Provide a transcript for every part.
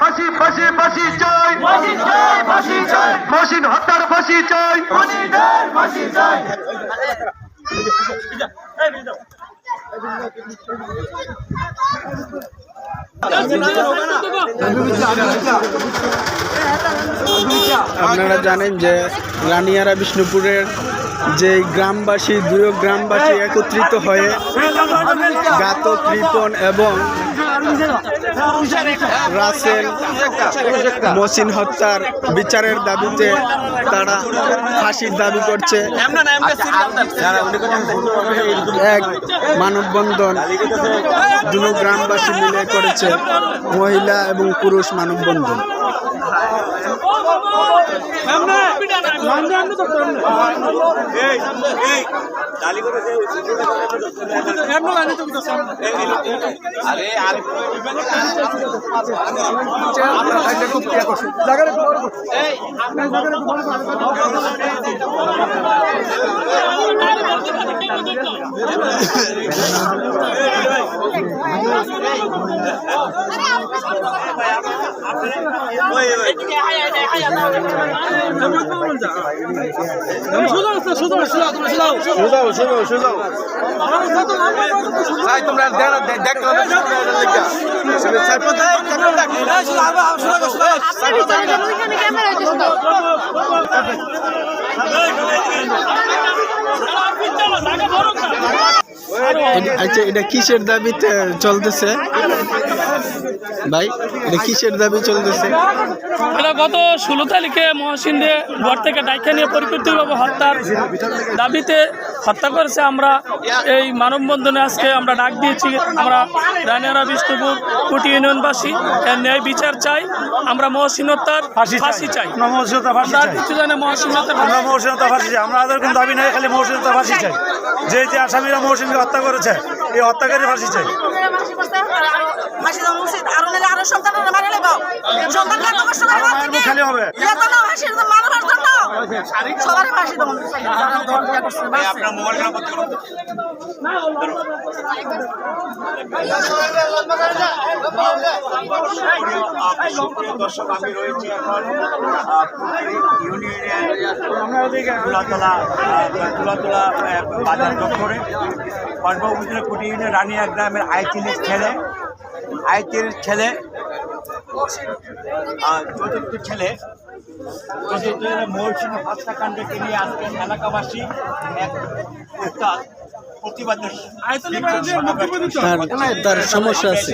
ফাঁসি ফাঁসি ফাঁসি চাই, মহসিন হত্যার ফাঁসি চাই। আপনারা জানেন যে রানিয়ারা বিষ্ণুপুরের যে গ্রামবাসী দুই গ্রামবাসী একত্রিত হয়ে ঘাতক রিপন এবং রাসেল মহসিন হত্যার বিচারের দাবিতে তারা ফাঁসির দাবি করছে। এক মানববন্ধন দুই গ্রামবাসী মিলে করেছে, মহিলা এবং পুরুষ মানববন্ধন। আচ্ছা, এটা কিসের দাবিতে চলতেছে ভাই? এটা কিসের দাবি চলতেছে? এটা গত 16 তারিখে মহসিনদের ঘর থেকে ডাইকা নিয়ে পরিকল্পিতভাবে হত্যার দাবিতে হত্যা করেছে। আমরা এই মানববন্ধনে আজকে আমরা ডাক দিয়েছি। আমরা রানিয়ারা বিষ্ণুপুর কুটি ইউনিয়নবাসী এর ন্যায় বিচার চাই। আমরা মহসিন হত্যার ফাঁসি চাই। কিছু জানে মহসিন হত্যার ফাঁসি চাই। আমাদের কোনো দাবি নাই, খালি মহসিন হত্যার ফাঁসি চাই। যে যে আসামিরা মহসিনকে হত্যা করেছে এই হত্যাকারী ফাঁসি চাই। খালি হবে দর্শক, আমি রয়েছি এখন তুলাতলা বাজার দপ্তরে পর্ব উপজেলা কুটি ইউনিয়ন রানিয়া গ্রামের আইতিলির ছেলে চতুর্থ ছেলে মহসিন হত্যাকাণ্ডকে নিয়ে আজকে এলাকাবাসী একটা প্রতিবাদ। তার সমস্যা আছে,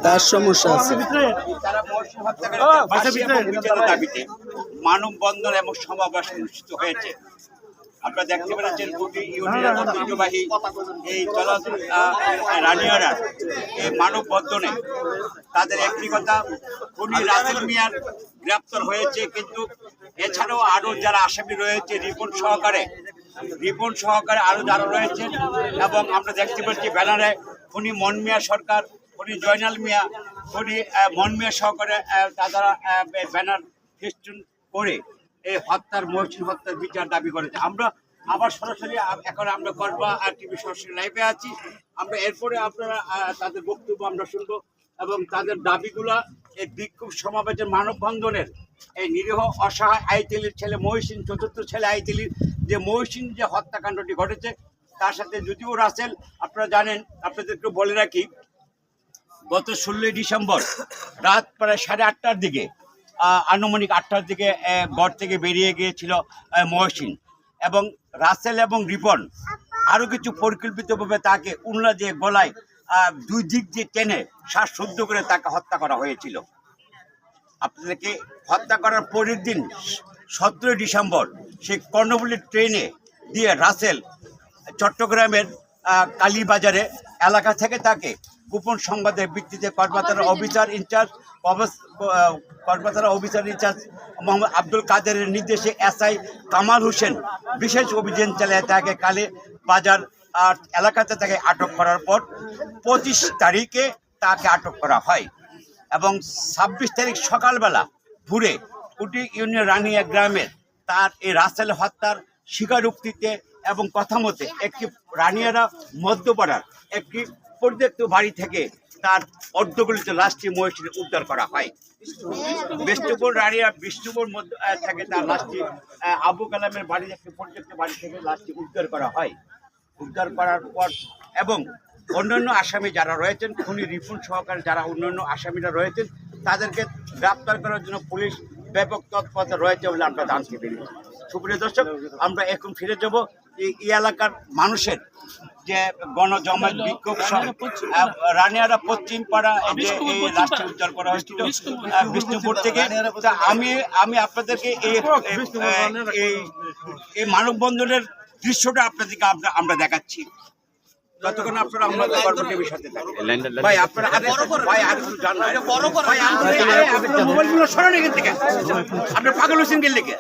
তার সমস্যা আছে। তারা মহসিন হত্যাকাণ্ডের দাবিতে মানববন্ধন এবং সমাবেশ অনুষ্ঠিত হয়েছে। আপনারা দেখতে পেরেছেন কুটি ইউনিয়নের ঐতিহ্যবাহী এই রানিয়ারা এই মানববন্ধনে তাদের একটি কথা, খুনি রাসেল মিয়ার গ্রেপ্তার হয়েছে, কিন্তু এছাড়াও আরও যারা আসামি রয়েছে রিপন সহকারে আরও যারা রয়েছেন। এবং আমরা দেখতে পাচ্ছি ব্যানারে খুনি মন মিয়া সরকার, খুনি জয়নাল মিয়া, খুনি মন মিয়া সহকারে তারা ব্যানার ফেস্টুন করে এই মহসিন হত্যার বিচার দাবি করেছে। আমরা আবার সরাসরি এখন আমরা করবা আর টিভি সরাসরি লাইভে আছি। আমরা এরপরে আপনারা তাদের বক্তব্য আমরা শুনবো এবং তাদের দাবিগুলা এই বিক্ষোভ সমাবেশের মানববন্ধনের এই নিরীহ অসহায় আইতিলির ছেলে মহসিন, চতুর্থ ছেলে আইতিলির যে মহসিন যে হত্যাকাণ্ডটি ঘটেছে তার সাথে যদিও রাসেল, আপনারা জানেন, আপনাদেরকে বলে রাখি, গত 16 ডিসেম্বর রাত প্রায় 8:30টার দিকে আনুমানিক 8টার দিকে ঘর থেকে বেরিয়ে গিয়েছিল মহসিন, এবং রাসেল এবং রিপন আরও কিছু পরিকল্পিতভাবে তাকে উনলা দিয়ে গলায় দুই দিক দিয়ে টেনে শ্বাসরুদ্ধ করে তাকে হত্যা করা হয়েছিল। আপনাদেরকে হত্যা করার পরের দিন 17 ডিসেম্বর সেই কর্ণফুলীর ট্রেনে দিয়ে রাসেল চট্টগ্রামের কালীবাজারে এলাকা থেকে তাকে গোপন সংবাদের ভিত্তিতে কর্মকর্তা অফিসার ইনচার্জ মোহাম্মদ আব্দুল কাদেরের নির্দেশে এসআই কামাল হোসেন বিশেষ অভিযান চালায় তাকে কালীবাজার এলাকাতে তাকে আটক করার পর 25 তারিখে তাকে আটক করা হয় এবং 26 তারিখ সকালবেলা ভোরে কুটি ইউনিয়ন রানিয়া গ্রামের তার এই রাসেল হত্যার স্বীকারোক্তিতে এবং কথা মতে একটি রানিয়ারা মধ্যপাড়ার একটি পরিত্যক্ত বাড়ি থেকে তার অর্ধগলিত লাশটি মহিষী উদ্ধার করা হয়। বিষ্ণুপুর রানিয়া বিষ্ণুপুর মধ্য থেকে তার লাশটি আবু কালামের বাড়ি থেকে পর্যন্ত বাড়ি থেকে লাশটি উদ্ধার করা হয়। উদ্ধার করার পর এবং অন্যান্য আসামি যারা রয়েছেন, খুনি রিপুন সহকারে যারা অন্যান্য আসামিরা রয়েছেন, তাদেরকে গ্রেপ্তার করার জন্য পুলিশ ব্যাপক তৎপরতা রয়েছে বলে আমরা জানতে পেরেছি। সুপ্রিয় দর্শক, আমরা এখন ফিরে যাব এই এলাকার মানুষের যে গণজমায়েত বিক্ষোভ রানিয়ারা পশ্চিম পাড়া যে এই লাশটি উদ্ধার করা হয়েছিল বিষ্ণুপুর থেকে। তা আমি আপনাদেরকে এই মানববন্ধনের দৃশ্যটা আপনাদেরকে আমরা দেখাচ্ছি। যতক্ষণ আপনারা আমাদের কর্মটিভির সাথে থাকেন। ভাই আপনারা ভাই আর একটু জান ভাই আপনার মোবাইলগুলো সরান এখান থেকে। আপনার পাগল হোসেন গেল লিখে